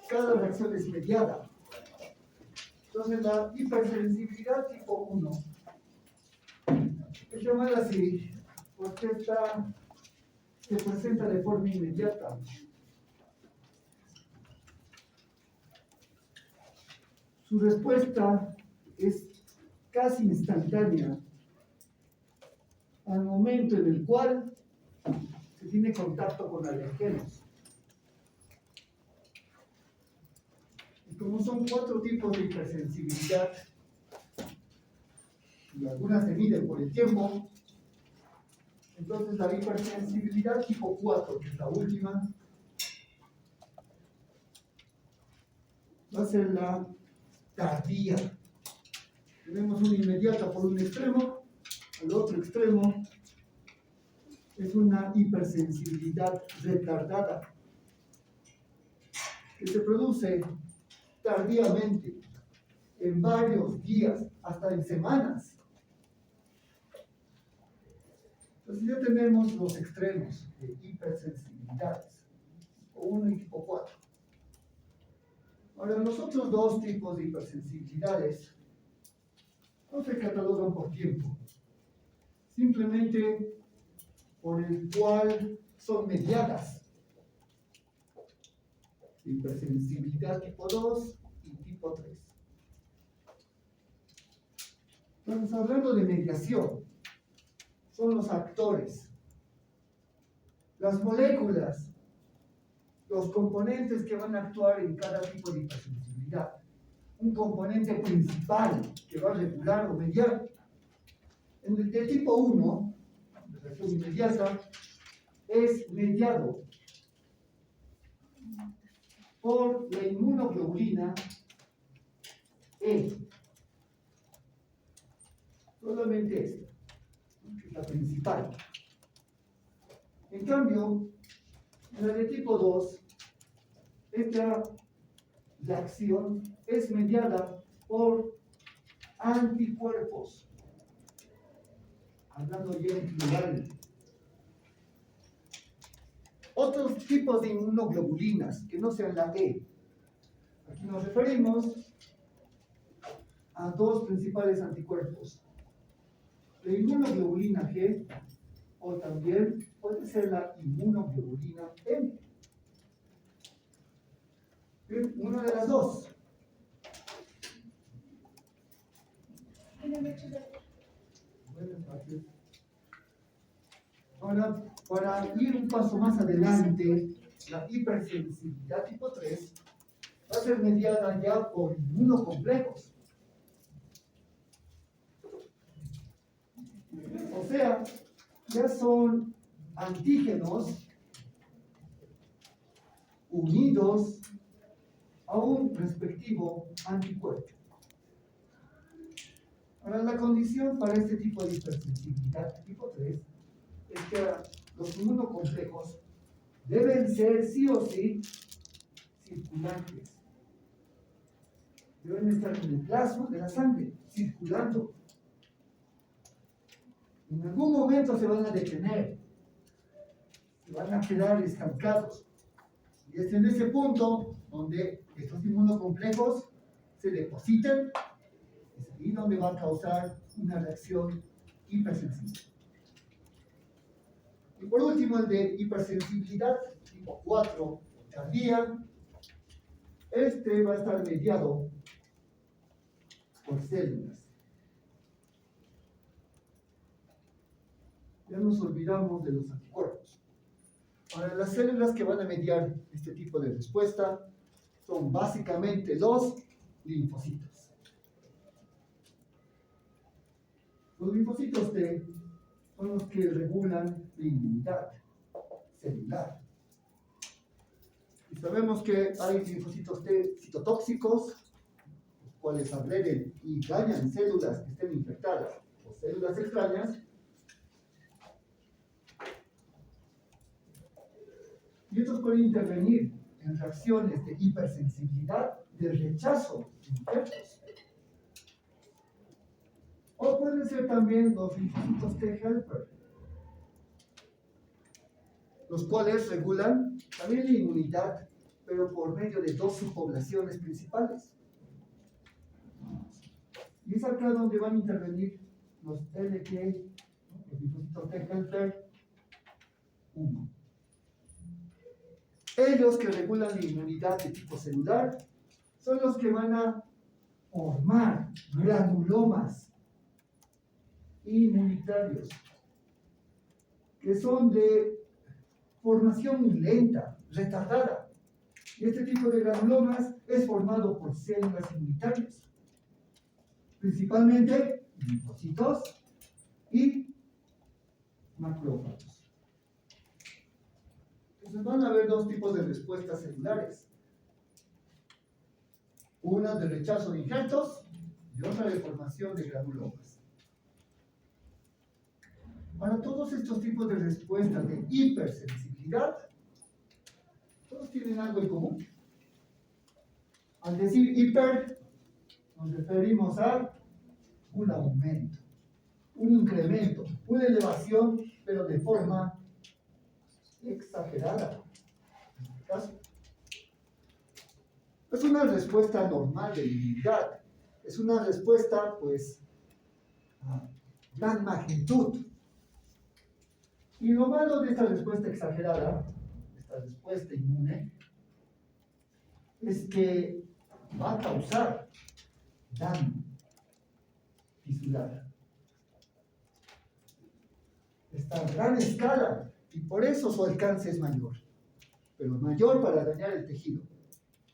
cada reacción es mediada. Entonces la hipersensibilidad tipo 1 es llamada así porque esta se presenta de forma inmediata. Su respuesta es casi instantánea al momento en el cual se tiene contacto con alergenos. Y como son 4 tipos de hipersensibilidad, y algunas se miden por el tiempo, entonces la hipersensibilidad tipo 4, que es la última, va a ser la tardía. Tenemos una inmediata por un extremo, al otro extremo es una hipersensibilidad retardada, que se produce tardíamente, en varios días, hasta en semanas. Entonces ya tenemos los extremos de hipersensibilidades, tipo 1 y tipo 4. Ahora, los otros 2 tipos de hipersensibilidades no se catalogan por tiempo, simplemente por el cual son mediadas. Hipersensibilidad tipo 2 y tipo 3. Entonces, hablando de mediación, son los actores, las moléculas, los componentes que van a actuar en cada tipo de hipersensibilidad. Un componente principal que va a regular o mediar. En el de tipo 1, de reacción inmediata, es mediado por la inmunoglobulina E. Solamente esta, que es la principal. En cambio, en la de tipo 2, esta reacción es mediada por anticuerpos. Hablando ya en plural. Otros tipos de inmunoglobulinas que no sean la E. Aquí nos referimos a 2 principales anticuerpos. La inmunoglobulina G o también puede ser la inmunoglobulina M. Bien, una de las 2. Ahora, para ir un paso más adelante, la hipersensibilidad tipo 3 va a ser mediada ya por inmunocomplejos. O sea, ya son antígenos unidos a un respectivo anticuerpo. Ahora, la condición para este tipo de hipersensibilidad tipo 3 es que los inmunocomplejos deben ser sí o sí circulantes. Deben estar en el plasma de la sangre, circulando. En algún momento se van a detener, se van a quedar estancados. Y es en ese punto donde estos inmunocomplejos se depositan, es ahí donde va a causar una reacción hipersensible. Y por último, el de hipersensibilidad tipo 4, tardía. Este va a estar mediado por células. Ya nos olvidamos de los anticuerpos. Ahora, las células que van a mediar este tipo de respuesta son básicamente los linfocitos. Los linfocitos T son los que regulan la inmunidad celular. Y sabemos que hay linfocitos T citotóxicos, los cuales agreden y dañan células que estén infectadas o células extrañas. Y estos pueden intervenir en reacciones de hipersensibilidad, de rechazo de infectos. O pueden ser también los linfocitos T helper, los cuales regulan también la inmunidad pero por medio de dos subpoblaciones principales. Y es acá donde van a intervenir los LK, los linfocitos T helper 1. Ellos que regulan la inmunidad de tipo celular son los que van a formar granulomas inmunitarios, que son de formación muy lenta, retardada. Y este tipo de granulomas es formado por células inmunitarias, principalmente linfocitos y macrófagos. Entonces van a haber dos tipos de respuestas celulares. Una de rechazo de injertos y otra de formación de granulomas. Para todos estos tipos de respuestas de hipersensibilidad, todos tienen algo en común. Al decir hiper, nos referimos a un aumento, un incremento, una elevación, pero de forma exagerada. En este caso, es una respuesta normal de inmunidad, es una respuesta, pues, a gran magnitud. Y lo malo de esta respuesta exagerada, esta respuesta inmune, es que va a causar daño tisular. Está a gran escala y por eso su alcance es mayor, pero mayor para dañar el tejido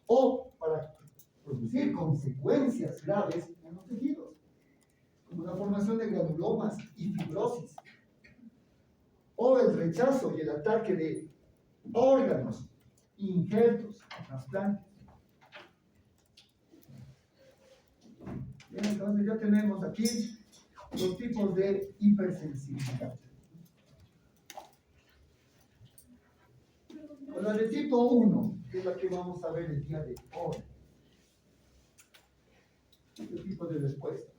o para producir consecuencias graves en los tejidos, como la formación de granulomas y fibrosis, o el rechazo y el ataque de órganos, injertos, trasplantes. Bien, entonces ya tenemos aquí los tipos de hipersensibilidad. Con la de tipo 1, que es la que vamos a ver el día de hoy. Este tipo de respuesta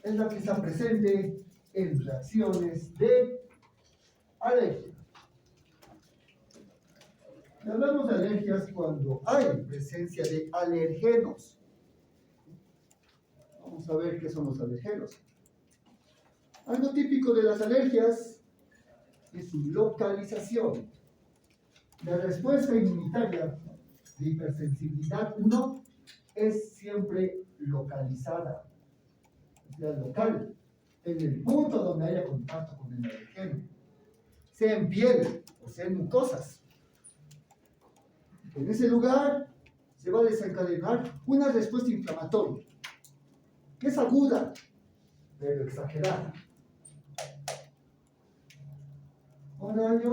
es la que está presente en reacciones de alergia. Hablamos de alergias cuando hay presencia de alergenos. Vamos a ver qué son los alergenos. Algo típico de las alergias es su localización. La respuesta inmunitaria de hipersensibilidad 1 es siempre localizada, o sea, local, en el punto donde haya contacto con el alergeno, sea en piel o sea en mucosas. En ese lugar se va a desencadenar una respuesta inflamatoria, que es aguda, pero exagerada. Ahora hay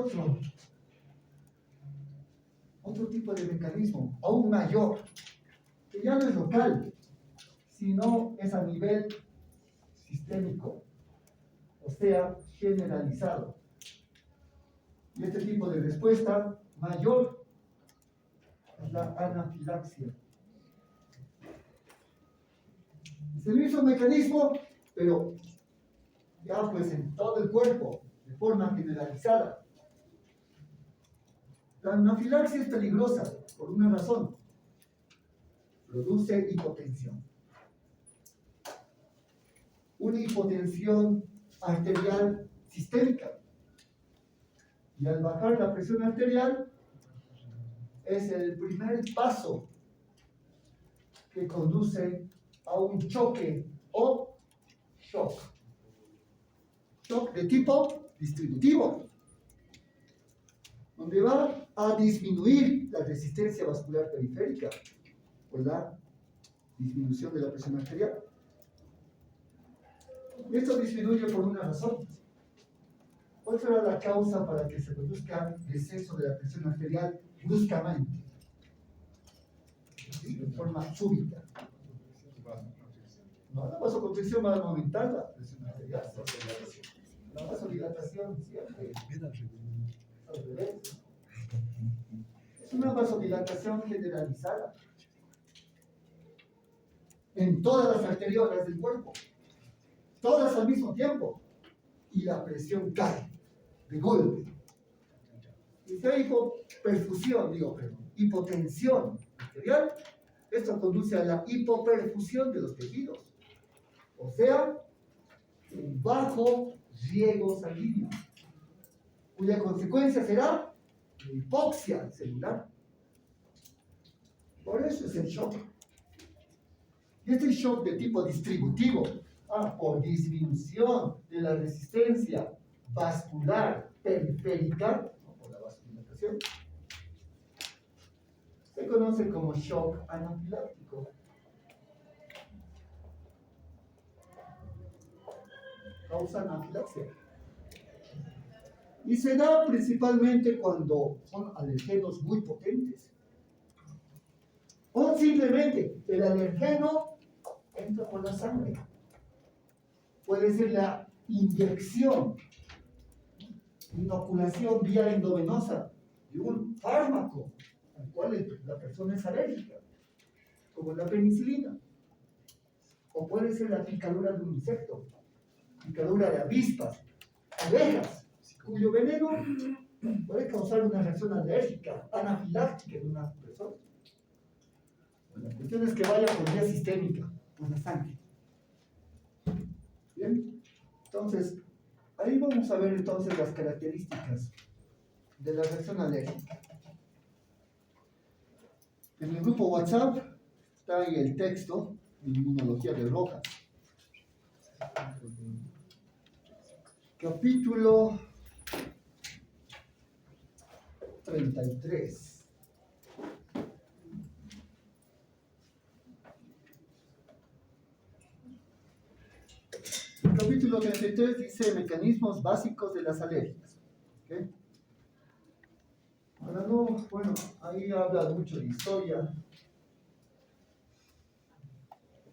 otro tipo de mecanismo, aún mayor, que ya no es local, sino es a nivel sistémico, o sea, generalizado. Y este tipo de respuesta mayor es la anafilaxia. Es el mismo mecanismo, pero ya pues en todo el cuerpo, de forma generalizada. La anafilaxia es peligrosa por una razón. Produce hipotensión. Una hipotensión arterial sistémica. Y al bajar la presión arterial, es el primer paso que conduce a un choque o shock. Shock de tipo distributivo, donde va a disminuir la resistencia vascular periférica por la disminución de la presión arterial. Esto disminuye por una razón. ¿Cuál será la causa para que se produzca descenso de la presión arterial bruscamente? De forma súbita. No, la vasoconstricción va a aumentar la presión arterial. La vasodilatación siempre al revés. Es una vasodilatación generalizada en todas las arteriolas del cuerpo, todas al mismo tiempo, y la presión cae de golpe. Y si hay hipotensión arterial, esto conduce a la hipoperfusión de los tejidos. O sea, un bajo riego sanguíneo, cuya consecuencia será la hipoxia celular. Por eso es el shock. Y este shock de tipo distributivo, por disminución de la resistencia vascular periférica, por la vascularización, se conoce como shock anafiláctico. Causa anafilaxia. Y se da principalmente cuando son alergenos muy potentes. O simplemente el alergeno entra por la sangre. Puede ser la inyección, inoculación vía endovenosa de un fármaco al cual la persona es alérgica, como la penicilina. O puede ser la picadura de un insecto, picadura de avispas, abejas, cuyo veneno puede causar una reacción alérgica, anafiláctica en una persona. La cuestión es que vaya por vía sistémica, por la sangre. Bien, entonces, ahí vamos a ver entonces las características de la reacción alérgica. En el grupo WhatsApp está ahí el texto de inmunología de Rojas. Capítulo 33. El capítulo 33 dice mecanismos básicos de las alergias. ¿Okay? Ahora no, bueno, ahí habla mucho de historia,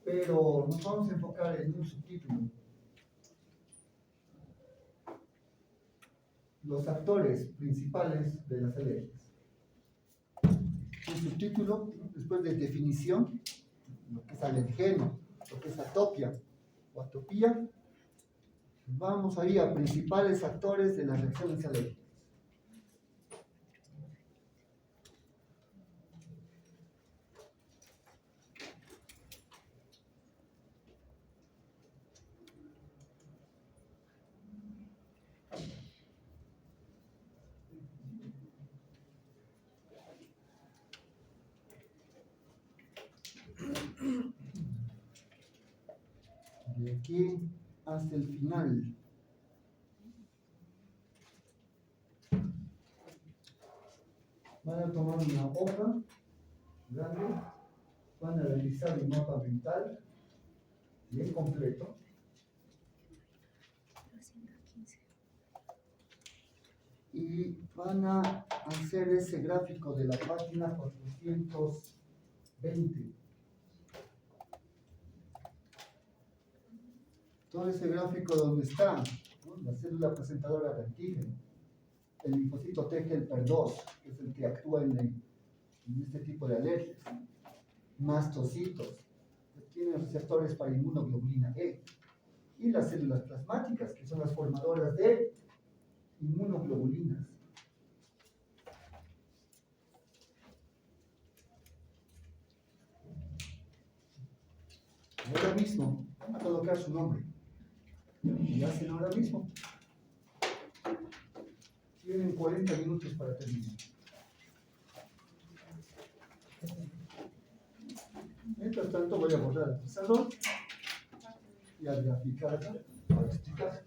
pero nos vamos a enfocar en un subtítulo. Los actores principales de las alergias. Un subtítulo, después de definición, lo que es alergeno, lo que es atopia o atopía, vamos ahí a principales actores de las reacciones alérgicas. De aquí hasta el final. Van a tomar una hoja grande, van a realizar un mapa mental bien completo. Y van a hacer ese gráfico de la página 420. Todo ese gráfico donde está, ¿no?, la célula presentadora de antígeno, el linfocito T helper 2, que es el que actúa en este tipo de alergias, mastocitos, que tienen receptores para inmunoglobulina E, y las células plasmáticas, que son las formadoras de inmunoglobulinas. Ahora mismo, van a colocar su nombre. Y hacen ahora mismo. Tienen 40 minutos para terminar. Mientras tanto voy a borrar el pizarrón y a graficar acá para explicar.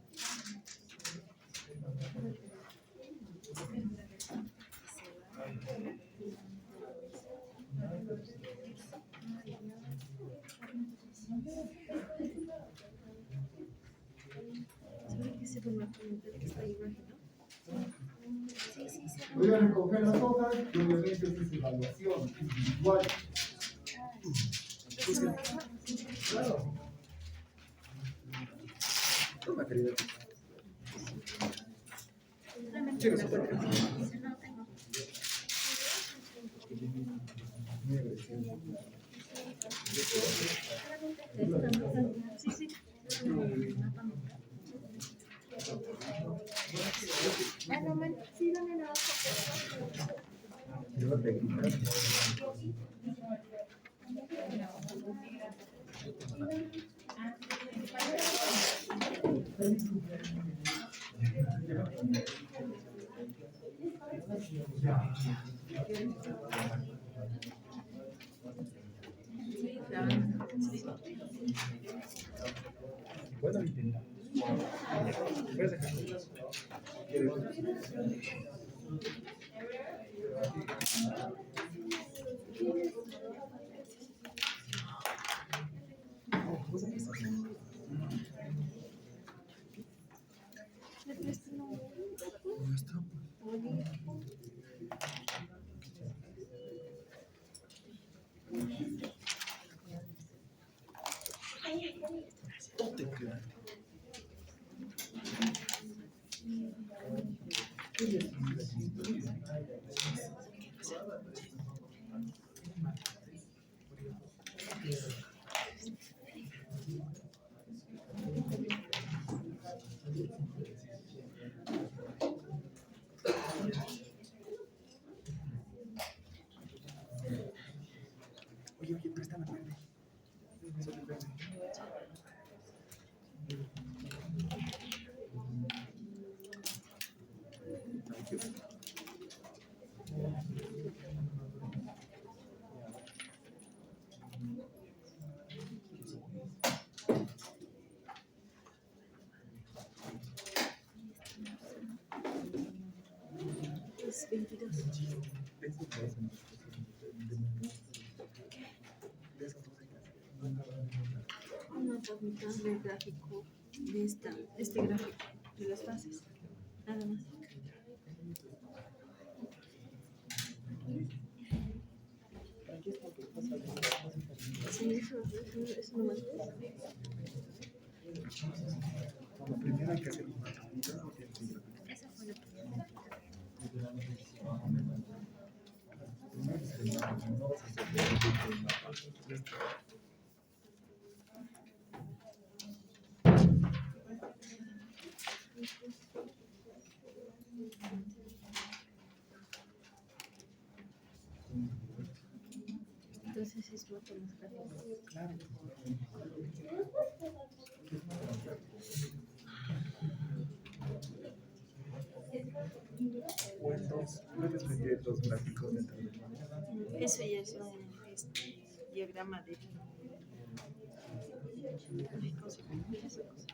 Voy a recoger las hojas y obviamente esta es evaluación individual. Claro. Toma, querida. Sí, sí. Ah, no, sí, dame la hoja. Bueno, intenta. Puedes dejarlo. Oye, préstame el verde. Solo el verde. Es 22. Una tabla del gráfico de este gráfico de las fases. Nada más. Sí, eso nomás. Primero hay que hacer una tabla. Esa fue la primera. Entonces es lo que nos gráficos. Claro. O entonces, puedes meter los gráficos dentro del Eso ya es un diagrama de. Ay, ¿cómo se llama esa cosa?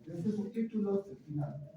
Ese es un título final.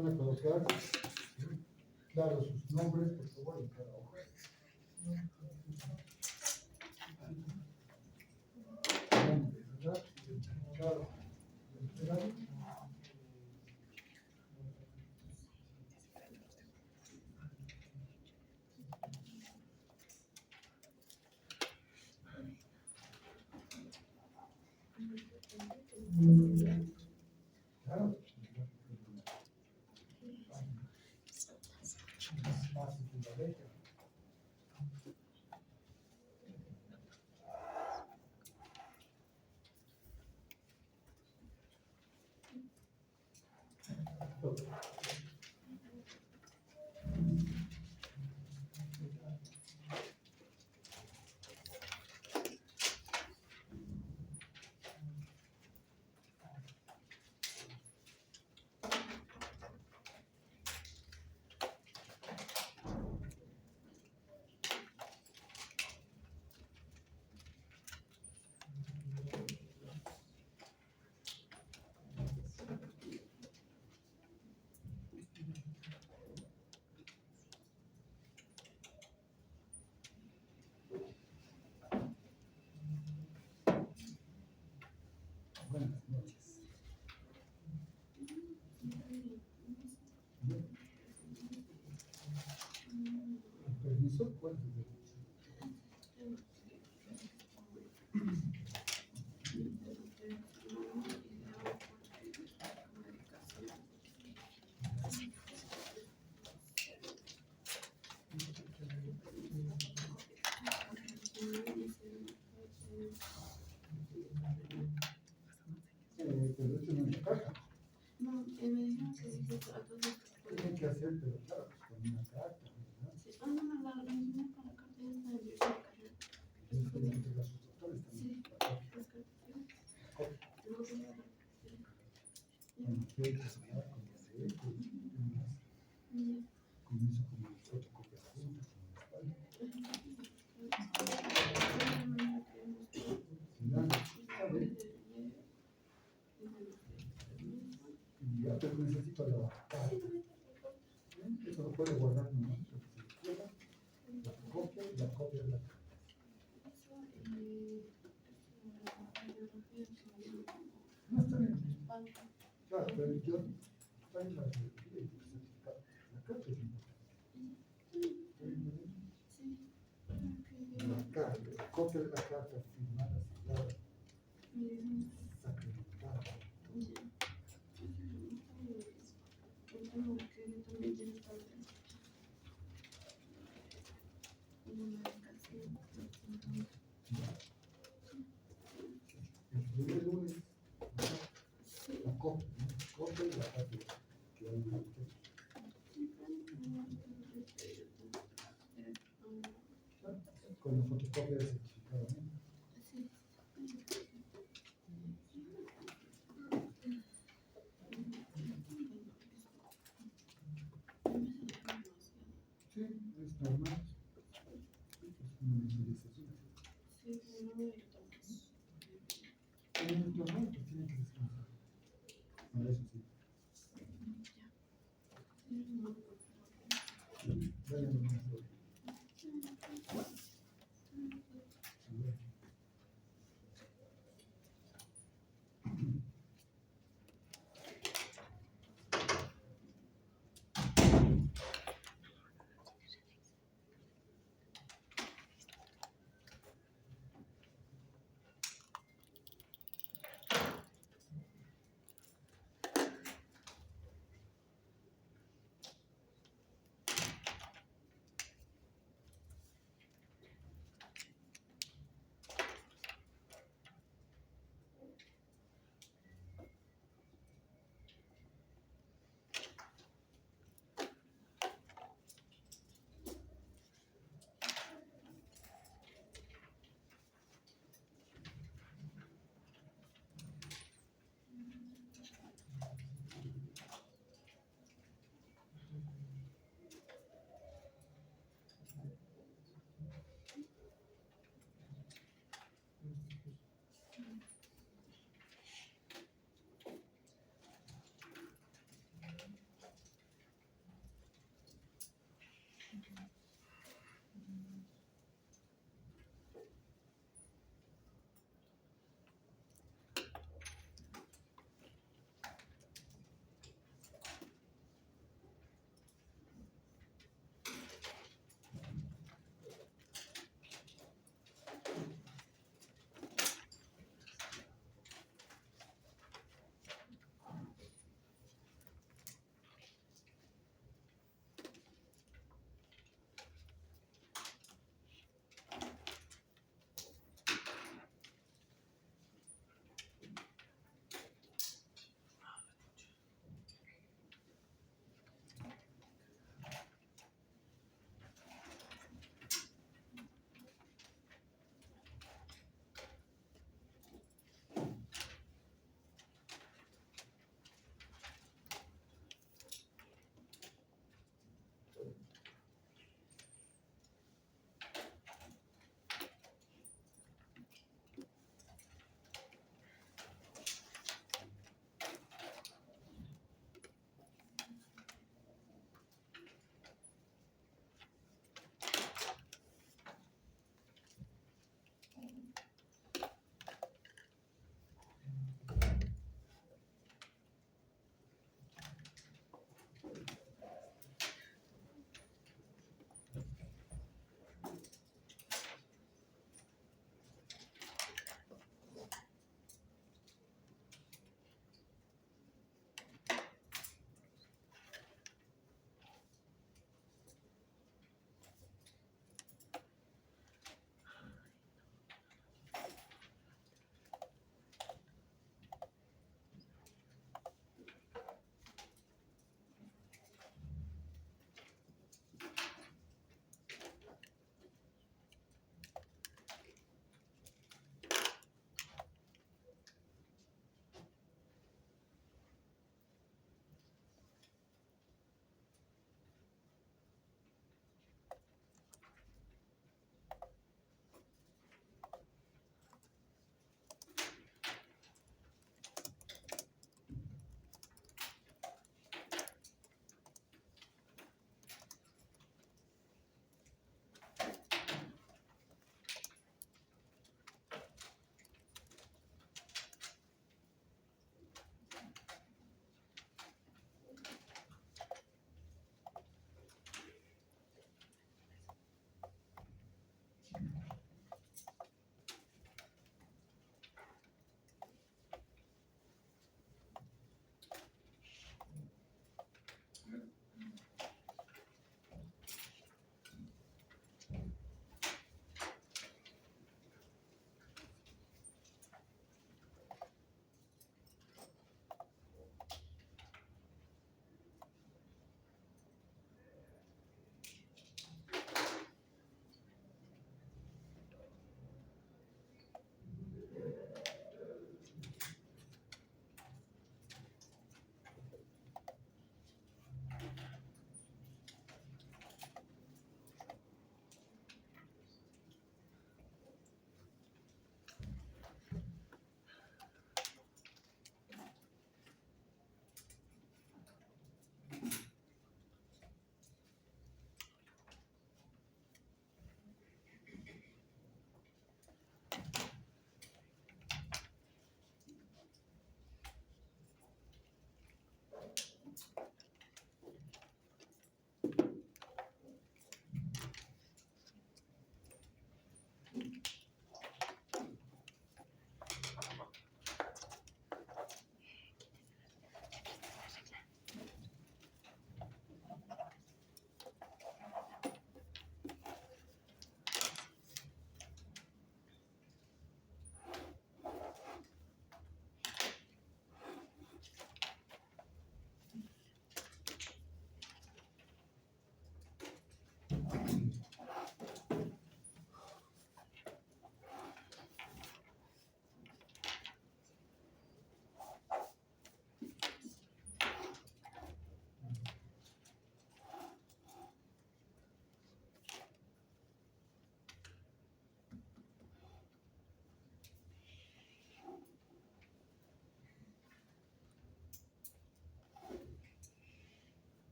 Van a colocar, claro, sus nombres, por favor, en cada hoja. Nombre, ¿verdad? Claro. ¿Verdad? Claro. Más en la letra. Buenas noches. Permiso, ¿cuál es el derecho? Pero eso no es la caja. No, me dijeron que dice a todos estos. Tienen que hacer, pero claro, pues, con una carta, ¿verdad? Sí. Ah, no, no, la misma para la carta ya está en versión carrera. Entonces tienen que entregar sus doctores también. Sí. La copia. Las cartas. La copia. Luego tengo la- Con los fechas, ¿verdad? Con los derechos, con eso, con las fotocopias juntas, con la espalda. Final. A ver, y ya, pero necesito la carta. Eso lo puede guardar nomás, lo que se quiera. La copia y la copia de la carta. No está bien. Claro, pero yo también la biografía y el certificado. La carta es importante. La carta, la copia de la carta firmada, sellada, sacramentada. El primer lunes, la copia, ¿no? Copia y la carta que hay en la fecha. Con la fotocopia del certificado, ¿no? Sí, es normal. Es una visualización. Es normal, pues tiene que descansar. Para eso sí. Dale nomás, Lore. A ver.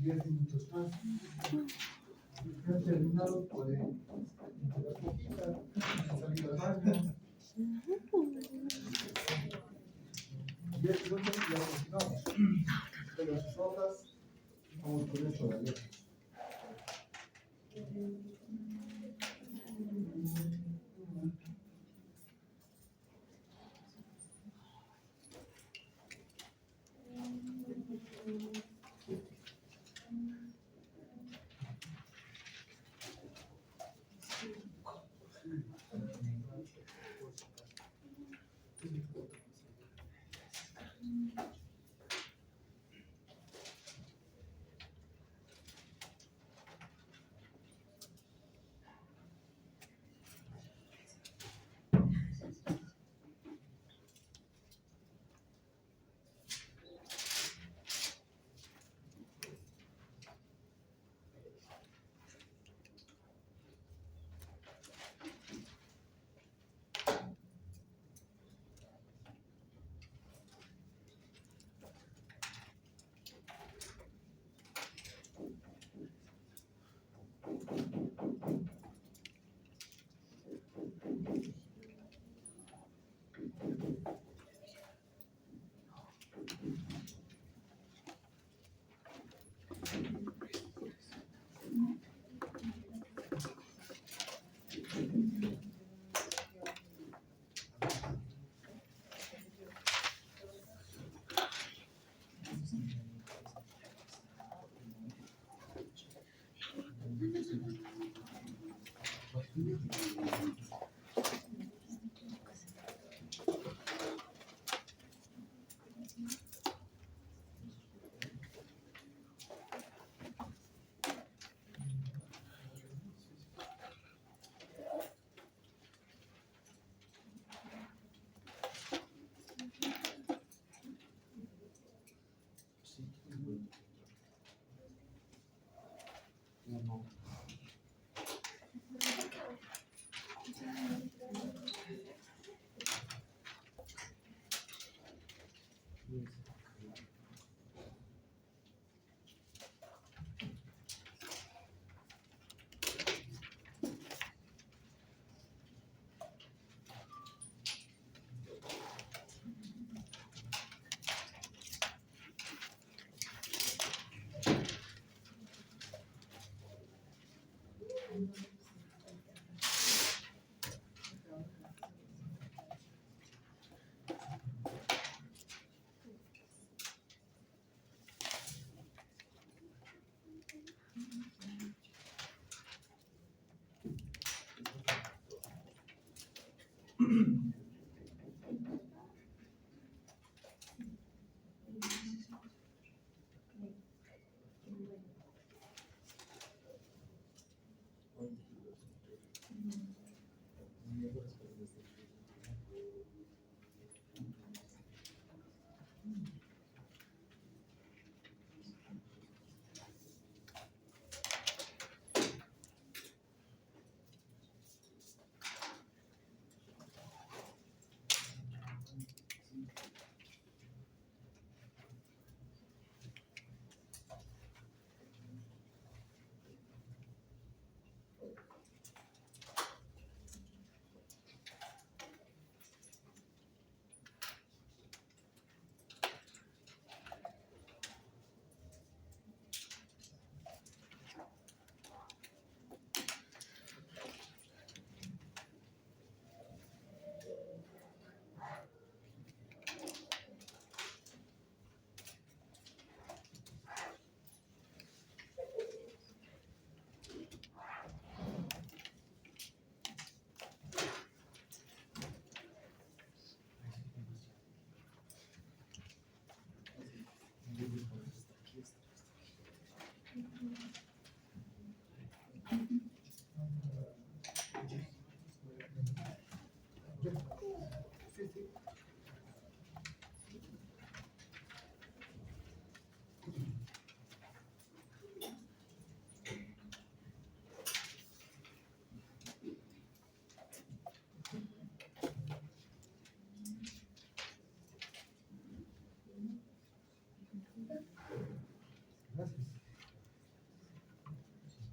10 minutos más. Ya han terminado, pueden limpiar la boquita, salir al baño. 10 minutos y ya continuamos. Pero sus hojas, vamos con esto de ayer.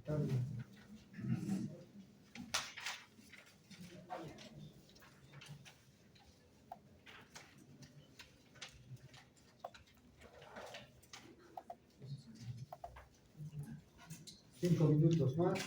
Está bien. Cinco minutos más.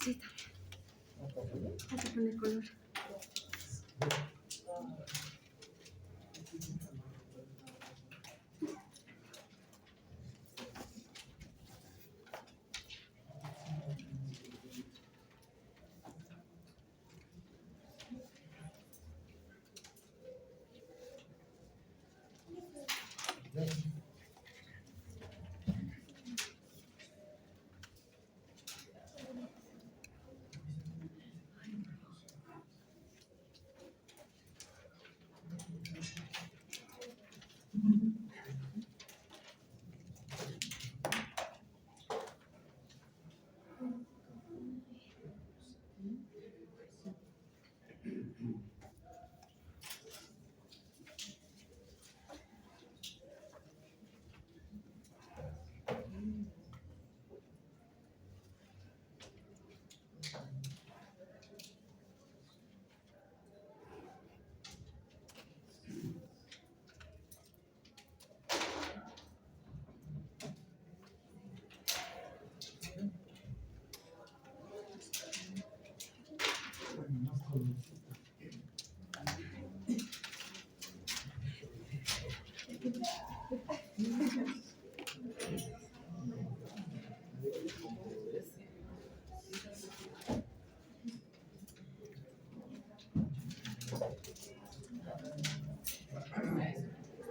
Sí, también. Hay que poner color.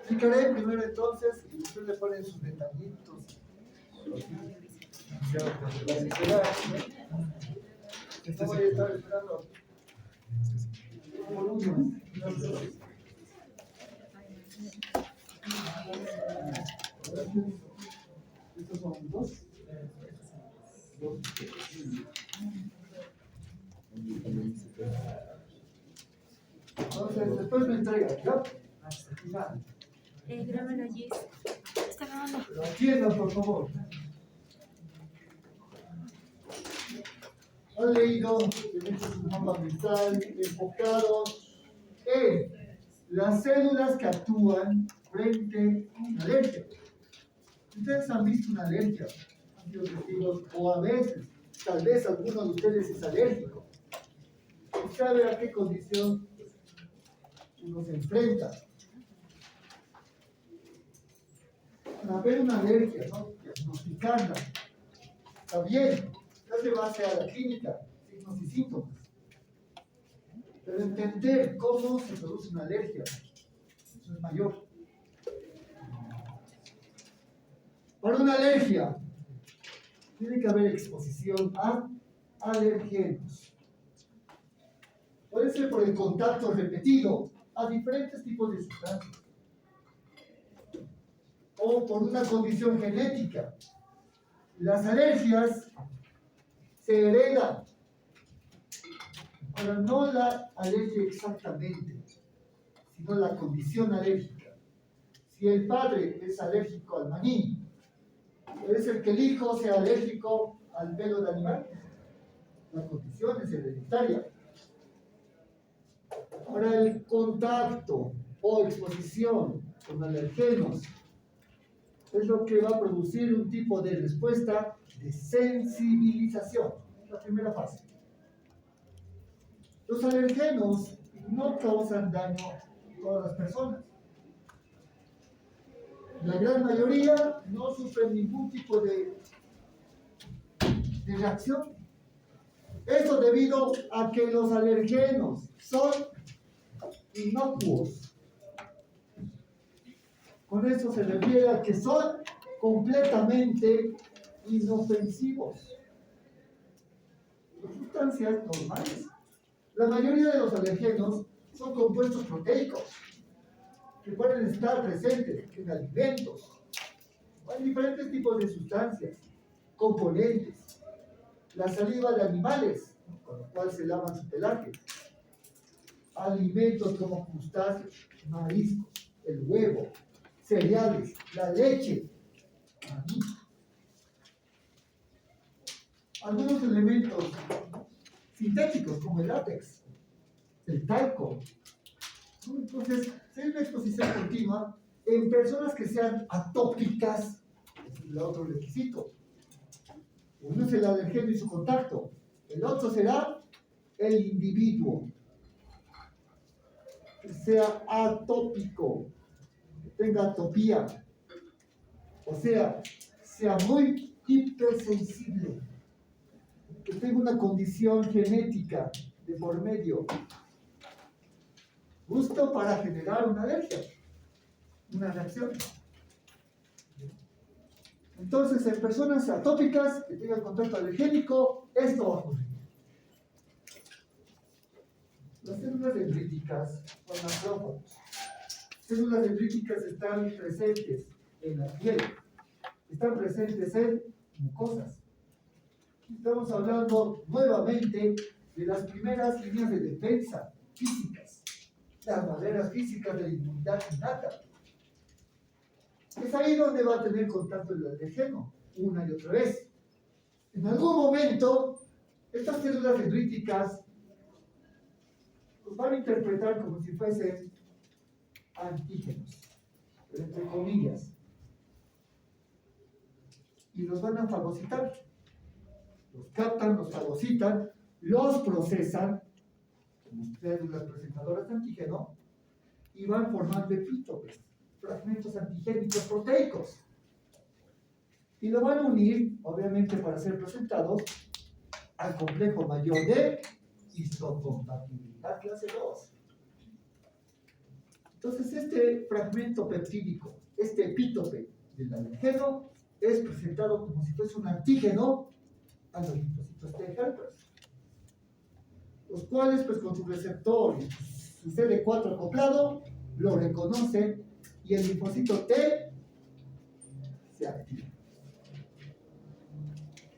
Explicaré primero entonces y después le ponen sus detallitos. No voy a estar esperando volúmenes. Estos son dos. Entonces, después me entrega, ¿ya? Ya. Grábalo allí. Está grabando. Pero atiendan, por favor. Han leído derechos de un mapa mental enfocado en las células que actúan frente a una alergia. Ustedes han visto una alergia, han sido testigos, o a veces, tal vez alguno de ustedes es alérgico. Y sabe a qué condición uno se enfrenta. Para ver una alergia, ¿no? Diagnosticarla. Está bien, darle base a la clínica, signos y síntomas. Pero entender cómo se produce una alergia, eso es mayor. Para una alergia, tiene que haber exposición a alergenos. Puede ser por el contacto repetido a diferentes tipos de sustancias. O por una condición genética. Las alergias se heredan. Ahora, no la alergia exactamente, sino la condición alérgica. Si el padre es alérgico al maní, puede ser que el hijo sea alérgico al pelo de animal. La condición es hereditaria. Ahora, el contacto o exposición con alergenos es lo que va a producir un tipo de respuesta de sensibilización. La primera fase. Los alergenos no causan daño a todas las personas. La gran mayoría no sufren ningún tipo de reacción. Esto debido a que los alergenos son inocuos. Con eso se refiere a que son completamente inofensivos. Son sustancias normales. La mayoría de los alergenos son compuestos proteicos que pueden estar presentes en alimentos. Hay diferentes tipos de sustancias, componentes. La saliva de animales, con la cual se lavan su pelaje. Alimentos como crustáceos, mariscos, el huevo, cereales, la leche, maní. Algunos elementos sintéticos como el látex, el talco. Entonces, si hay una exposición continua en personas que sean atópicas, ese es el otro requisito. Uno es el alergeno y su contacto. El otro será el individuo, que sea atópico, que tenga atopía, o sea muy hipersensible, que tenga una condición genética de por medio, justo para generar una alergia, una reacción. Entonces, en personas atópicas que tengan contacto alergénico, esto va a ocurrir. Las células dendríticas son macrófagos. Células dendríticas están presentes en la piel, están presentes en mucosas. Estamos hablando nuevamente de las primeras líneas de defensa físicas, las barreras físicas de la inmunidad innata. Es ahí donde va a tener contacto el alergeno, una y otra vez. En algún momento, estas células dendríticas los van a interpretar como si fuesen antígenos, entre comillas, y los van a fagocitar. Los captan, los fagocitan, los procesan como células presentadoras de antígeno y van formando epítopes, fragmentos antigénicos proteicos. Y lo van a unir, obviamente, para ser presentados al complejo mayor de histocompatibilidad clase 2. Entonces, este fragmento peptídico, este epítope del alergeno, es presentado como si fuese un antígeno a los linfocitos T helpers, los cuales, pues con su receptor y su CD4 acoplado, lo reconocen y el linfocito T se activa.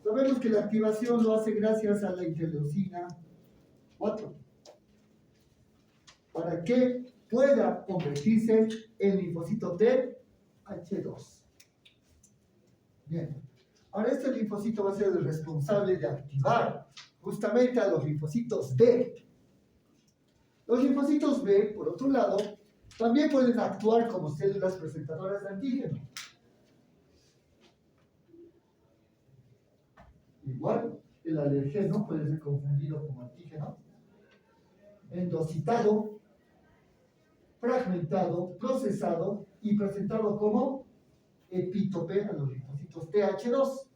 Sabemos que la activación lo hace gracias a la interleucina 4, para que pueda convertirse en linfocito TH2. Bien, ahora este linfocito va a ser el responsable de activar justamente a los linfocitos B. Los linfocitos B, por otro lado, también pueden actuar como células presentadoras de antígeno. Igual, el alergeno puede ser confundido como antígeno, endocitado, fragmentado, procesado y presentado como epítope a los linfocitos TH2.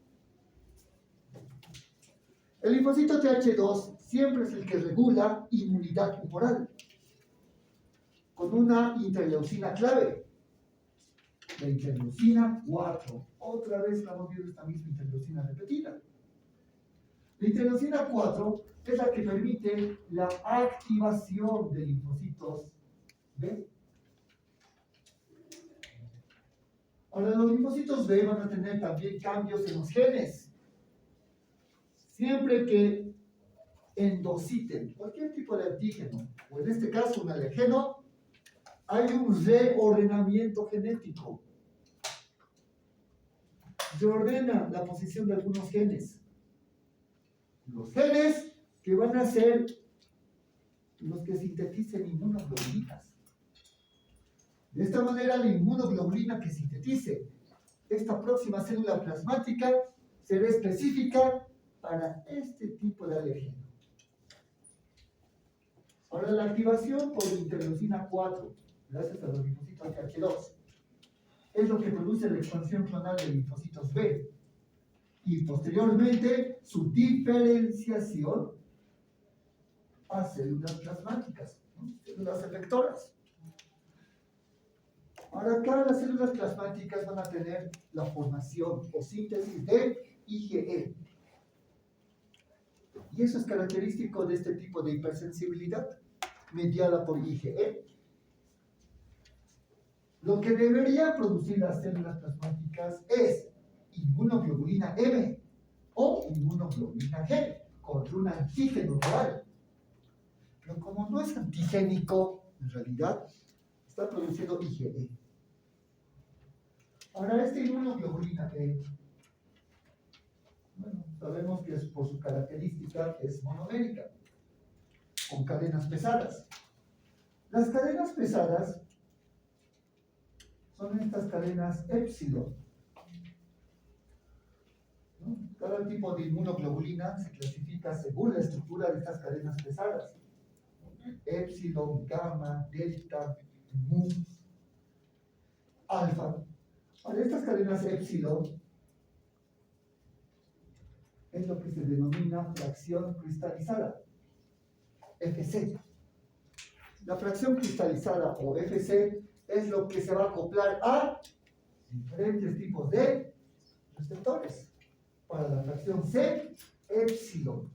El linfocito TH2 siempre es el que regula inmunidad humoral, con una interleucina clave, la interleucina 4. Otra vez estamos viendo esta misma interleucina repetida. La interleucina 4 es la que permite la activación de linfocitos B. Ahora, los linfocitos B van a tener también cambios en los genes. Siempre que endociten cualquier tipo de antígeno, o en este caso un alergeno, hay un reordenamiento genético. Reordena la posición de algunos genes. Los genes que van a ser los que sinteticen inmunoglobulinas. De esta manera, la inmunoglobulina que sintetice esta próxima célula plasmática será específica para este tipo de alergeno. Ahora, la activación por interleucina 4, gracias a los linfocitos TH2, es lo que produce la expansión clonal de linfocitos B y posteriormente su diferenciación a células plasmáticas, ¿no? Células efectoras. Ahora, acá las células plasmáticas van a tener la formación o síntesis de IgE. Y eso es característico de este tipo de hipersensibilidad mediada por IgE. Lo que deberían producir las células plasmáticas es inmunoglobulina M o inmunoglobulina G contra un antígeno real. Pero como no es antigénico, en realidad, está produciendo IgE. Ahora, esta inmunoglobulina G, bueno, sabemos que es por su característica es monomérica, con cadenas pesadas. Las cadenas pesadas son estas cadenas épsilon, ¿no? Cada Cada tipo de inmunoglobulina se clasifica según la estructura de estas cadenas pesadas. Épsilon, gamma, delta, mu, alfa. Ahora, estas cadenas épsilon es lo que se denomina fracción cristalizada, FC. La fracción cristalizada o FC es lo que se va a acoplar a diferentes tipos de receptores. Para la fracción C, épsilon.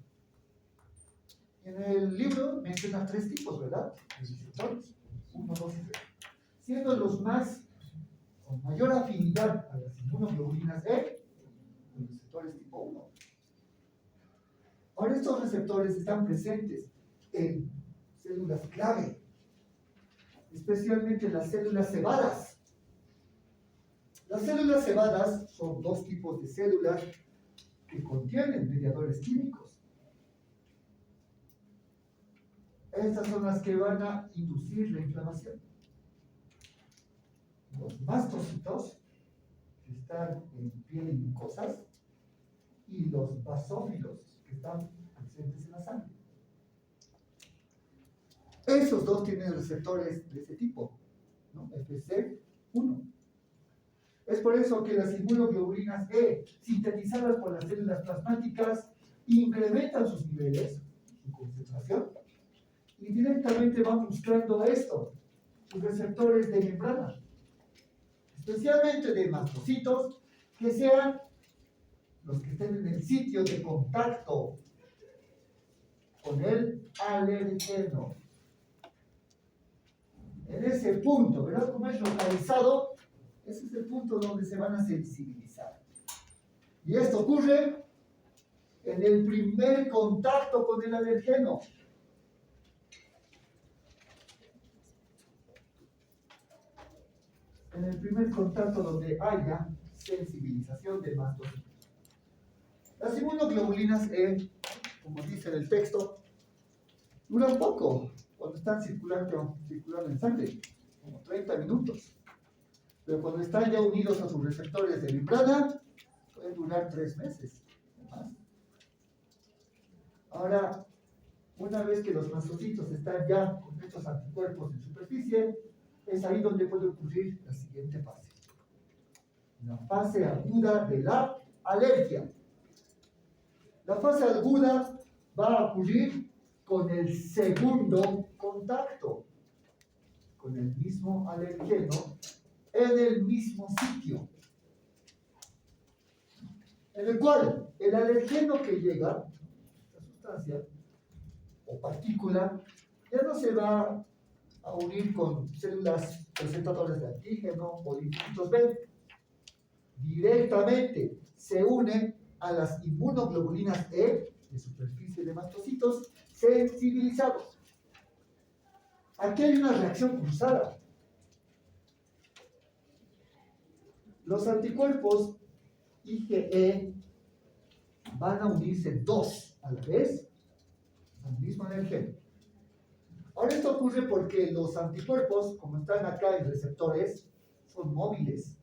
En el libro menciona 3 tipos, ¿verdad? De receptores. 1, 2 y 3. Siendo los más con mayor afinidad a las inmunoglobulinas E, los receptores tipo 1. Ahora, estos receptores están presentes en células clave, especialmente en las células cebadas. Las células cebadas son 2 tipos de células que contienen mediadores químicos. Estas son las que van a inducir la inflamación. Los mastocitos, que están en piel y mucosas, y los basófilos, que están presentes en la sangre. Esos 2 tienen receptores de ese tipo, ¿no? FC1. Es por eso que las inmunoglobulinas E, sintetizadas por las células plasmáticas, incrementan sus niveles, su concentración, y directamente van buscando esto, sus receptores de membrana, especialmente de mastocitos, que sean los que estén en el sitio de contacto con el alergeno. En ese punto, ¿verdad? Como es localizado, ese es el punto donde se van a sensibilizar. Y esto ocurre en el primer contacto con el alergeno. En el primer contacto donde haya sensibilización de mastocitos. Las inmunoglobulinas E, como dice en el texto, duran poco cuando están circulando en sangre, como 30 minutos. Pero cuando están ya unidos a sus receptores de membrana, pueden durar 3 meses o más. Ahora, una vez que los mastocitos están ya con estos anticuerpos en superficie, es ahí donde puede ocurrir la siguiente fase. La fase aguda de la alergia. La fase aguda va a ocurrir con el segundo contacto, con el mismo alergeno, en el mismo sitio, en el cual el alergeno que llega, esta sustancia o partícula, ya no se va a unir con células presentadoras de antígeno o linfocitos B, directamente se une a las inmunoglobulinas E de superficie de mastocitos sensibilizados. Aquí hay una reacción cruzada. Los anticuerpos IgE van a unirse 2 a la vez al mismo alergeno. Ahora esto ocurre porque los anticuerpos, como están acá en receptores, son móviles.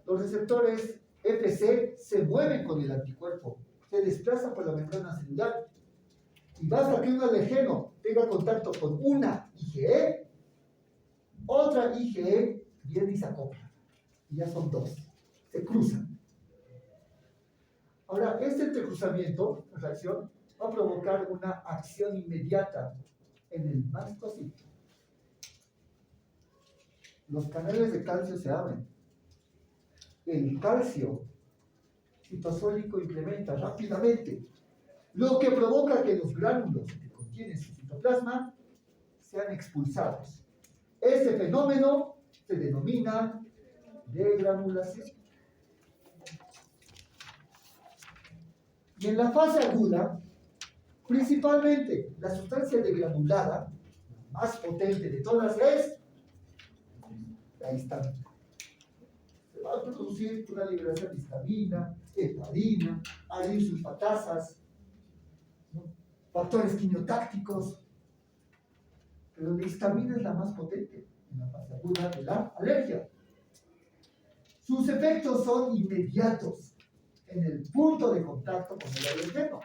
Los receptores FC se mueven con el anticuerpo, se desplazan por la membrana celular. Y basta que un alergeno tenga contacto con una IgE, otra IgE viene y se acopla. Y ya son 2, se cruzan. Ahora, este entrecruzamiento, la reacción, va a provocar una acción inmediata en el mastocito. Los canales de calcio se abren. El calcio citosólico incrementa rápidamente, lo que provoca que los gránulos que contienen su citoplasma sean expulsados. Este fenómeno se denomina degranulación. Y en la fase aguda, principalmente la sustancia degranulada, la más potente de todas, es la histamina. Se va a producir una liberación de histamina, heparina, arilsulfatasas, ¿no? Factores quimiotácticos, pero la histamina es la más potente en la fase aguda de la alergia. Sus efectos son inmediatos. en el punto de contacto con el alérgeno.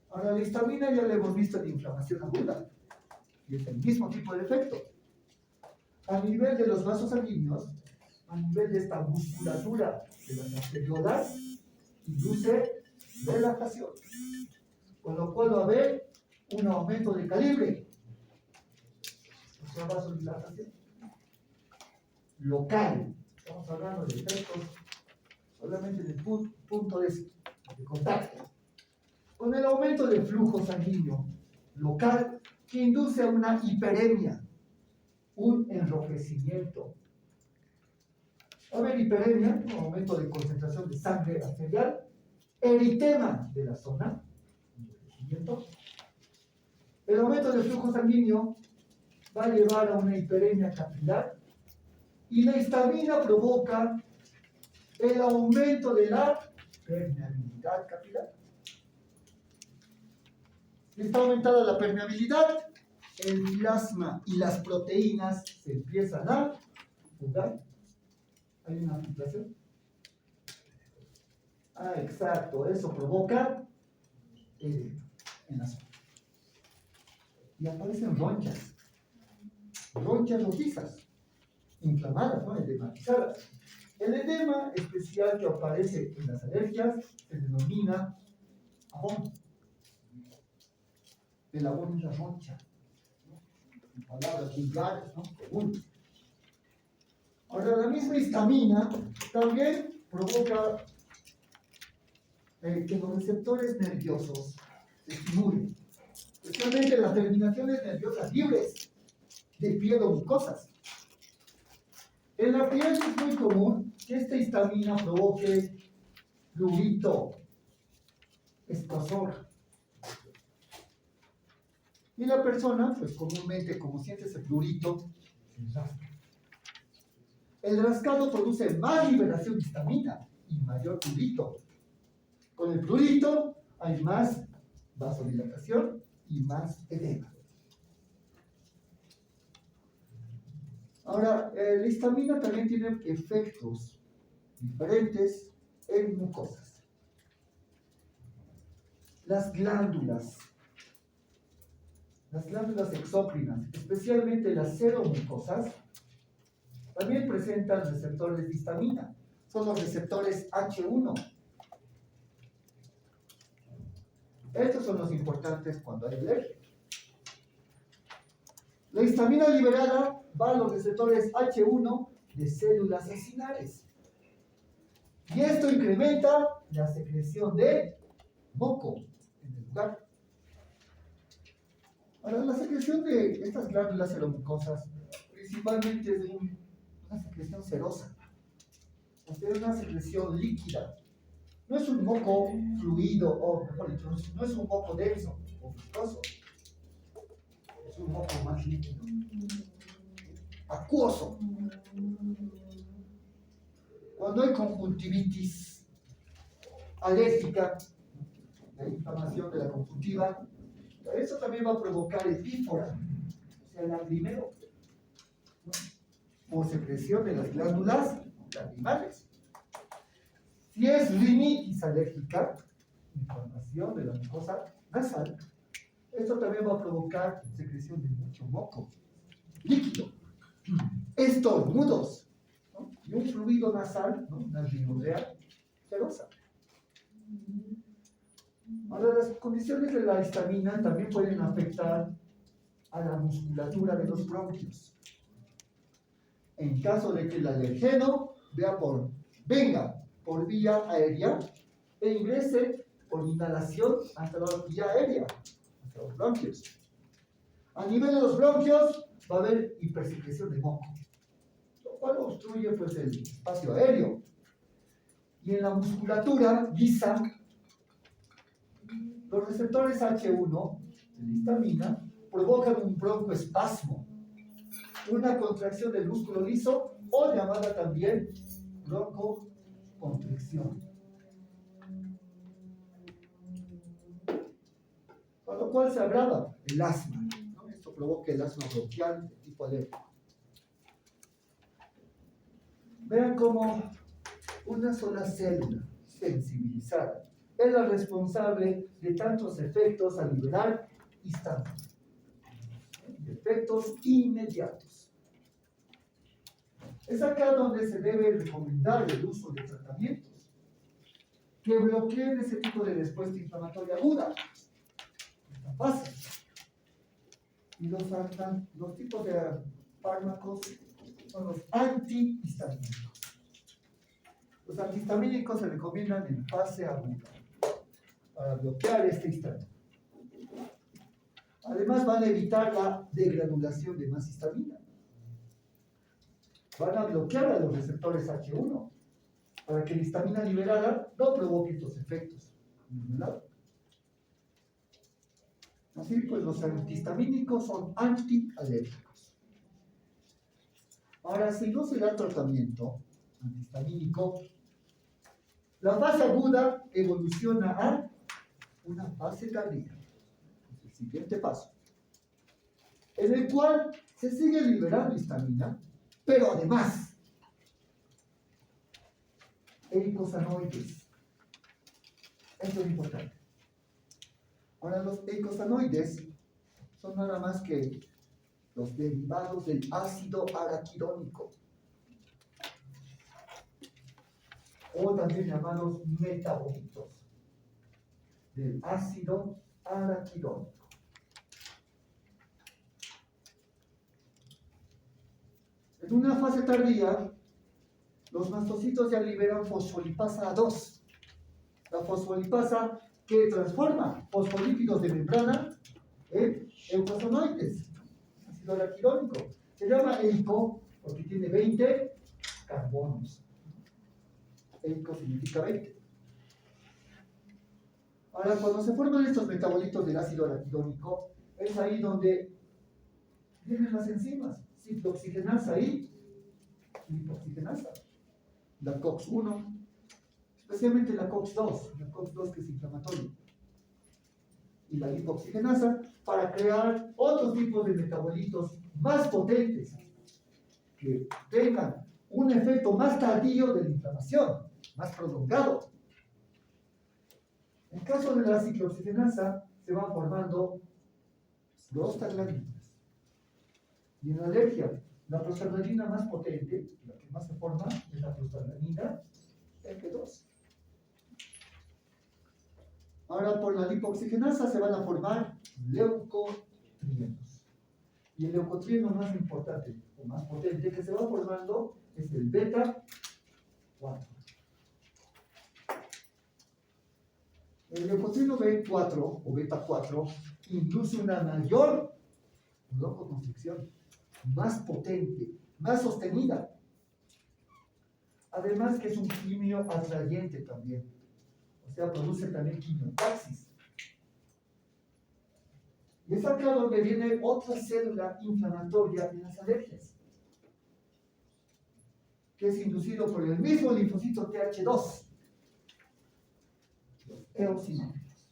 Ahora, la histamina ya la hemos visto en inflamación aguda, y es el mismo tipo de efecto. A nivel de los vasos sanguíneos, a nivel de esta musculatura de las arteriolas, induce relajación, con lo cual va a haber un aumento de calibre, o sea, vasodilatación local. Estamos hablando de efectos solamente en el punto de contacto, con el aumento del flujo sanguíneo local que induce a una hiperemia, un enrojecimiento. Va a haber hiperemia, un aumento de concentración de sangre arterial, eritema de la zona, enrojecimiento. El aumento del flujo sanguíneo va a llevar a una hiperemia capilar y la histamina provoca el aumento de la permeabilidad capilar. Si está aumentada la permeabilidad, el plasma y las proteínas se empiezan a fugar. ¿Hay una filtración? Ah, exacto, eso provoca edema en la zona. Y aparecen ronchas rojizas, inflamadas, ¿no? Edematizadas. El edema especial que aparece en las alergias se denomina abón. El abón es la roncha, ¿no? En palabras vulgares, ¿no? Común. Ahora, la misma histamina también provoca que los receptores nerviosos se estimulen, especialmente las terminaciones nerviosas libres de piel o mucosas. En la piel es muy común que esta histamina provoque prurito, escozor. Y la persona, pues comúnmente, como siente ese prurito, se rasca. El rascado produce más liberación de histamina y mayor prurito. Con el prurito hay más vasodilatación y más edema. Ahora, la histamina también tiene efectos diferentes en mucosas. Las glándulas exócrinas, especialmente las seromucosas, también presentan receptores de histamina. Son los receptores H1. Estos son los importantes cuando hay alergia. La histamina liberada va a los receptores H1 de células acinares. Y esto incrementa la secreción de moco en el lugar. Ahora, la secreción de estas glándulas seromucosas principalmente es una secreción serosa. Es una secreción líquida. No es un moco fluido, o mejor dicho, no es un moco denso o viscoso. Es un moco más líquido, acuoso. Cuando hay conjuntivitis alérgica, la inflamación de la conjuntiva, eso también va a provocar epífora, o sea, lagrimeo, ¿no? Por secreción de las glándulas lagrimales. Si es rinitis alérgica, inflamación de la mucosa nasal, esto también va a provocar secreción de mucho moco líquido, estornudos, ¿no? Y un fluido nasal, ¿no? Una rinorrea serosa. Ahora, las condiciones de la histamina también pueden afectar a la musculatura de los bronquios. En caso de que el alergeno venga por vía aérea e ingrese por inhalación hasta la vía aérea, hasta los bronquios. A nivel de los bronquios va a haber hipersecreción de moco, lo cual obstruye pues el espacio aéreo. Y en la musculatura lisa, los receptores H1 de la histamina provocan un broncoespasmo, una contracción del músculo liso o llamada también broncoconstricción. Con lo cual se agrava el asma, ¿no? Esto provoca el asma bronquial de tipo alérgico. Vean cómo Una sola célula sensibilizada es la responsable de tantos efectos a liberar instantáneos, efectos inmediatos. Es acá donde se debe recomendar el uso de tratamientos que bloqueen ese tipo de respuesta inflamatoria aguda. Esta fase. Y los tipos de fármacos son los antihistamínicos. Los antihistamínicos se recomiendan en fase aguda para bloquear este histamina. Además van a evitar la degranulación de más histamina. Van a bloquear a los receptores H1 para que la histamina liberada no provoque estos efectos. Así pues, los antihistamínicos son antialérgicos. Ahora, si no se da tratamiento antihistamínico, la fase aguda evoluciona a una fase cardíaca. Es el siguiente paso, en el cual se sigue liberando histamina, pero además, eicosanoides. Esto es importante. Ahora, los eicosanoides son nada más que los derivados del ácido araquidónico, o también llamados metabolitos del ácido araquidónico. En una fase tardía, los mastocitos ya liberan fosfolipasa 2. La fosfolipasa que transforma fosfolípidos de membrana en eicosanoides, ácido araquidónico. Se llama eico porque tiene 20 carbonos. Eico significa 20. Ahora, cuando se forman estos metabolitos del ácido araquidónico, es ahí donde vienen las enzimas, ciclooxigenasa y lipoxigenasa. La COX-1, especialmente la COX-2 que es inflamatoria, y la lipoxigenasa, para crear otros tipos de metabolitos más potentes, que tengan un efecto más tardío de la inflamación, más prolongado. En el caso de la ciclooxigenasa, se van formando prostaglandinas. Y en la alergia, la prostaglandina más potente, la que más se forma, es la prostaglandina F2. Ahora, por la lipoxigenasa se van a formar leucotrienos. Y el leucotrieno más importante o más potente que se va formando es el beta 4. El leucotrieno B4 o beta 4 induce una mayor broncoconstricción, más potente, más sostenida. Además que es un quimio atrayente también. O sea, produce también quimiotaxis. Y es acá donde viene otra célula inflamatoria en las alergias, que es inducido por el mismo linfocito TH2, los eosinófilos.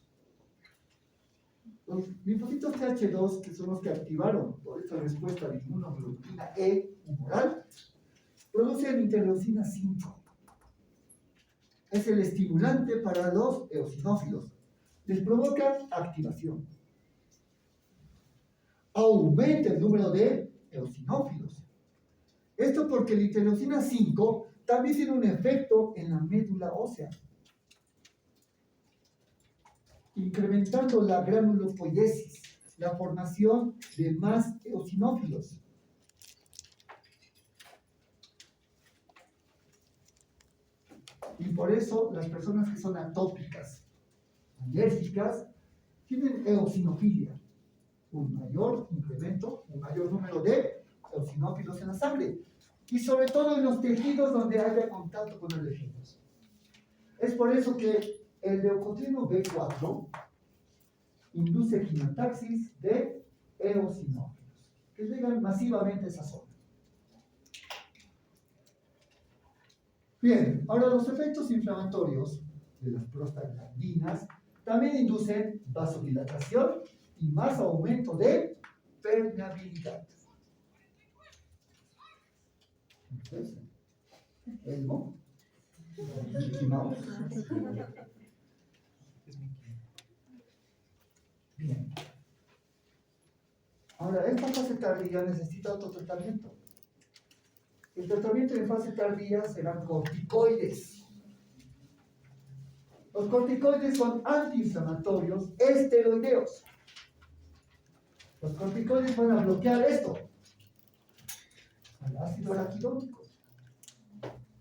Los linfocitos TH2, que son los que activaron por esta respuesta de inmunoglobulina E humoral, producen interleucina 5. Es el estimulante para los eosinófilos. Les provoca activación. Aumenta el número de eosinófilos. Esto porque la interleucina 5 también tiene un efecto en la médula ósea, incrementando la granulopoiesis, la formación de más eosinófilos. Y por eso las personas que son atópicas, alérgicas, tienen eosinofilia, un mayor incremento, un mayor número de eosinófilos en la sangre, y sobre todo en los tejidos donde haya contacto con alérgenos. Es por eso que el leucotrieno B4 induce quimiotaxis de eosinófilos, que llegan masivamente a esa zona. Bien, ahora los efectos inflamatorios de las prostaglandinas también inducen vasodilatación y más aumento de permeabilidad. Entonces, Elmo, Mickey Mouse. Bien. Ahora, esta fase tardía necesita otro tratamiento. El tratamiento en fase tardía serán corticoides. Los corticoides son antiinflamatorios esteroideos. Los corticoides van a bloquear esto, al ácido araquidónico.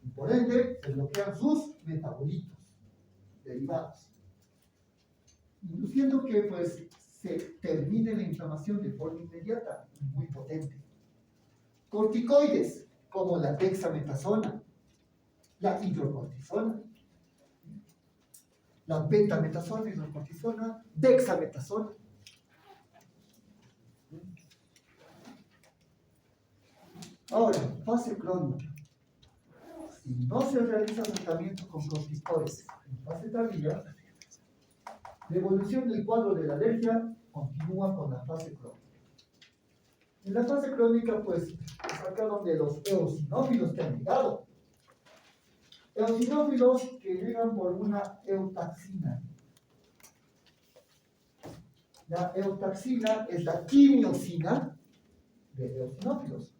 Y por ende, se bloquean sus metabolitos derivados, induciendo que pues, se termine la inflamación de forma inmediata y muy potente. Corticoides, como la dexametasona, la hidrocortisona, la betametasona, hidrocortisona, dexametasona. Ahora, fase crónica. Si no se realiza tratamiento con corticoides en fase tardía, la evolución del cuadro de la alergia continúa con la fase crónica. En la fase crónica, pues, es acá donde los eosinófilos que han llegado. Eosinófilos que llegan por una eutaxina. La eutaxina es la quimiosina de eosinófilos.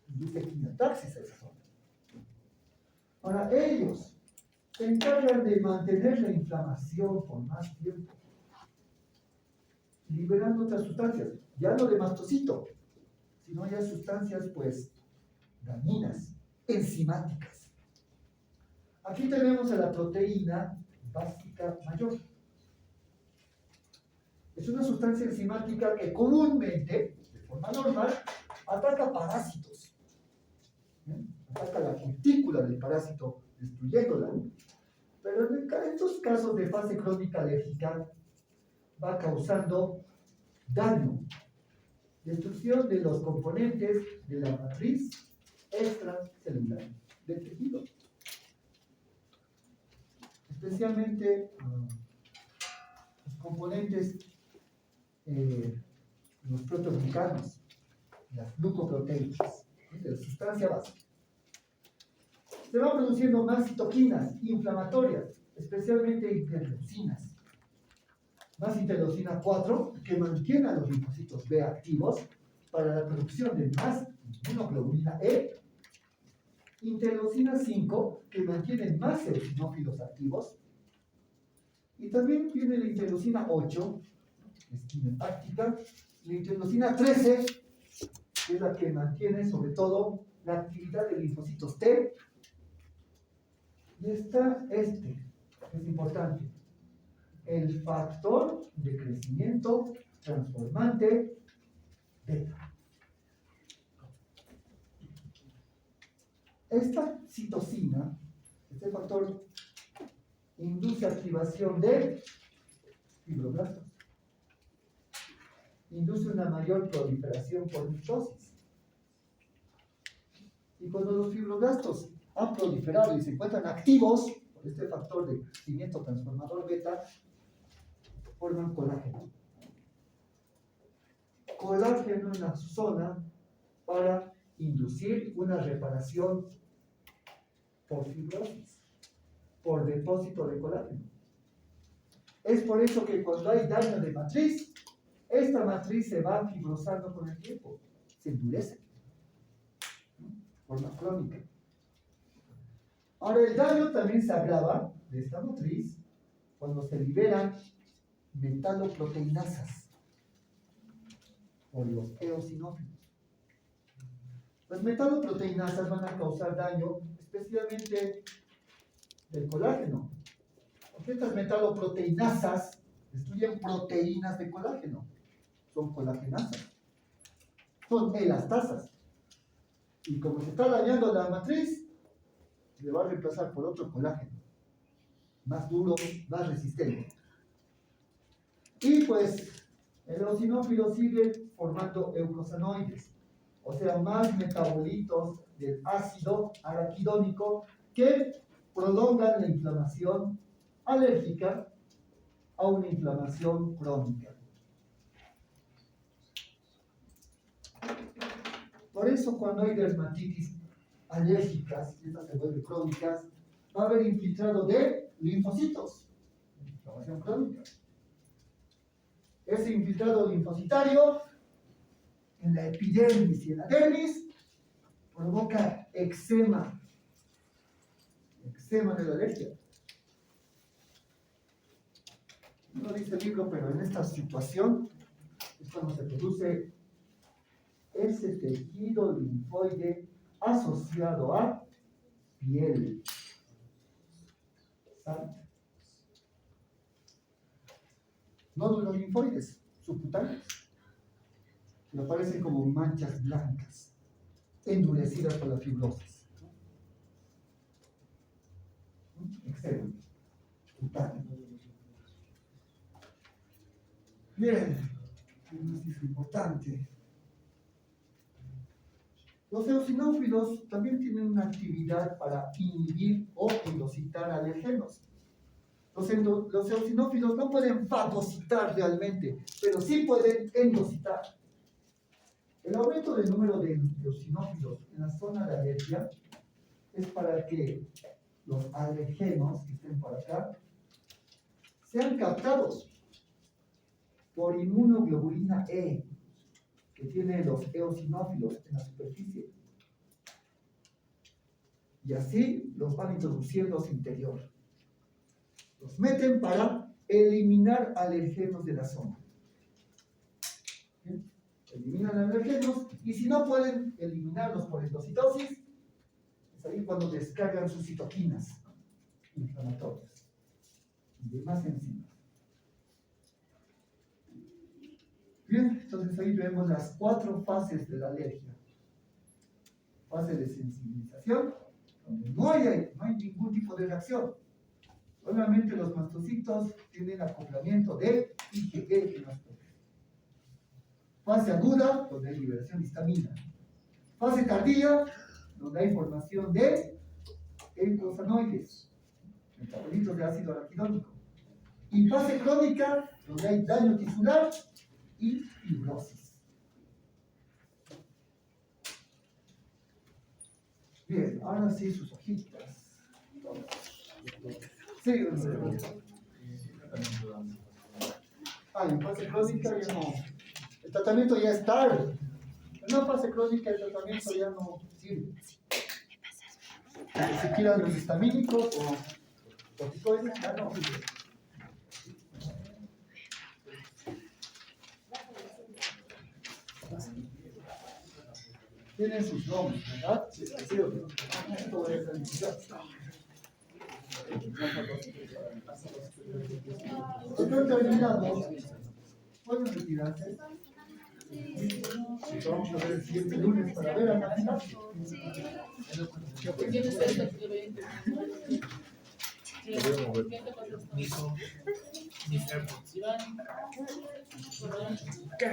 Dice quimiotaxis esa zona. Ahora, ellos se encargan de mantener la inflamación por más tiempo, liberando otras sustancias, ya no de mastocito, sino ya sustancias, pues, dañinas, enzimáticas. Aquí tenemos a la proteína básica mayor. Es una sustancia enzimática que comúnmente, de forma normal, ataca parásitos. Ataca la cutícula del parásito, destruyéndola. Pero en estos casos de fase crónica alérgica, va causando daño, destrucción de los componentes de la matriz extracelular del tejido. Especialmente los componentes, los proteoglicanos, las glucoproteínas, de la sustancia básica. Se van produciendo más citoquinas inflamatorias, especialmente interleucinas. Más interleucina 4, que mantiene a los linfocitos B activos para la producción de más inmunoglobulina E. Interleucina 5, que mantiene más eosinófilos activos. Y también tiene la interleucina 8, que es quimiotáctica. La interleucina 13, que es la que mantiene sobre todo la actividad de linfocitos T. Y está que es importante, el factor de crecimiento transformante beta. Esta citosina, este factor, induce activación de fibroblastos. Induce una mayor proliferación por mitosis. Y cuando los fibroblastos han proliferado y se encuentran activos por este factor de crecimiento transformador beta, forman colágeno. Colágeno en la zona para inducir una reparación por fibrosis, por depósito de colágeno. Es por eso que cuando hay daño de matriz, esta matriz se va fibrosando con el tiempo, se endurece, forma crónica. Ahora, el daño también se agrava de esta matriz cuando se liberan metaloproteinasas o los eosinófilos. Las metaloproteinasas van a causar daño especialmente del colágeno, porque estas metaloproteinasas destruyen proteínas de colágeno, son colagenasas, son elastasas, y como se está dañando la matriz, le va a reemplazar por otro colágeno, más duro, más resistente. Y pues el eosinófilo sigue formando eukosanoides, o sea, más metabolitos del ácido araquidónico que prolongan la inflamación alérgica a una inflamación crónica. Por eso cuando hay dermatitis alérgicas, y estas se vuelven crónicas, va a haber infiltrado de linfocitos, inflamación crónica. Ese infiltrado linfocitario en la epidermis y en la dermis provoca eczema de la alergia. No lo dice el libro, pero en esta situación es cuando se produce ese tejido linfoide asociado a piel. ¿Saben? Nódulos linfoides subcutáneos que aparecen como manchas blancas endurecidas por la fibrosis. Eczema cutáneo. Bien, es importante. Los eosinófilos también tienen una actividad para inhibir o endocitar alergenos. Los eosinófilos no pueden fagocitar realmente, pero sí pueden endocitar. El aumento del número de eosinófilos en la zona de alergia es para que los alergenos que estén por acá sean captados por inmunoglobulina E, que tiene los eosinófilos en la superficie. Y así los van introduciendo a su interior. Los meten para eliminar alergenos de la zona. ¿Bien? Eliminan alergenos y si no pueden eliminarlos por endocitosis, es ahí cuando descargan sus citoquinas inflamatorias y demás enzimas. Bien, entonces ahí vemos las 4 fases de la alergia. Fase de sensibilización, donde no hay ningún tipo de reacción. Solamente los mastocitos tienen acoplamiento de IgE en las proteínas. Fase aguda, donde hay liberación de histamina. Fase tardía, donde hay formación de eicosanoides, metabolitos de ácido araquidónico. Y fase crónica, donde hay daño tisular y fibrosis. Bien, ahora sí sus hojitas. Sí, en fase crónica ya no. El tratamiento ya es tarde. En una fase crónica el tratamiento ya no sirve. Si quieran los histamínicos o corticoides, ya no sirve. Tienen sus nombres, ¿verdad? Sí, sí. Esto es la necesidad. Espero que terminamos. ¿Pueden retirarse? Vamos a ver el siguiente lunes para ver a la final. ¿Qué?